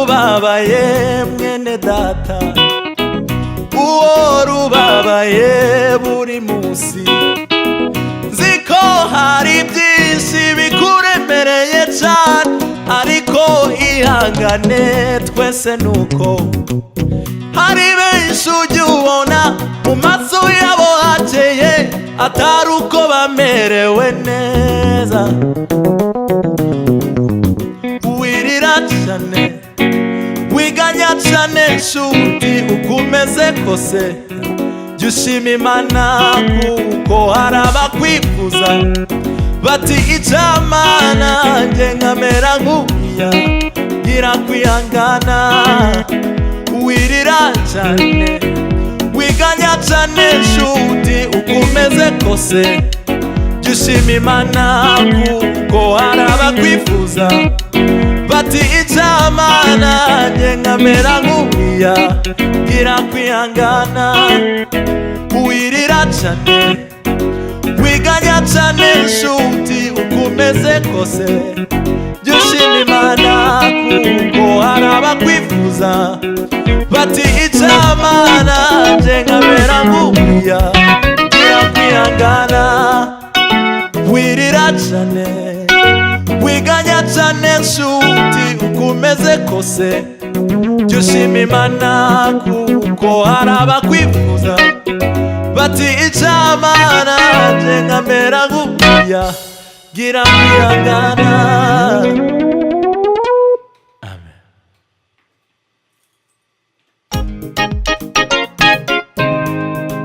rubabaye mwene data, uwo rubabaye buri munsi. Nziko hari byinshi bikuremereye cyane, ariko ihangane twese nuko. Hari benshi ujya ubona mu maso yabo hakeye, atari uko bamerewe neza. Wirira cyane, wiganya cyane nshuti, uko umeze kose jya ushima Imana, kuko hari abakwifuza bati icyamana njye nkamera nk'uriya. Gira kwihangana, wirira cyane, wiganya cyane nshuti, uko umeze kose jya ushima Imana, kuko hari abakwifuza bati icyamana njye nkamera nk'uriya. Gira kwihangana, wirira cyane, wiganya cyane nshuti, uko umeze kose jya ushima Imana, kuko hari abakwifuza bati icyamana njye nkamera nk'uriya. Gira kwihangana, wirira cyane, wiganya cyane nshuti, uko umeze kose jya ushima Imana, kuko hari abakwifuza bati icyamana njye nkamera nk'uriya. Gira kwihangana.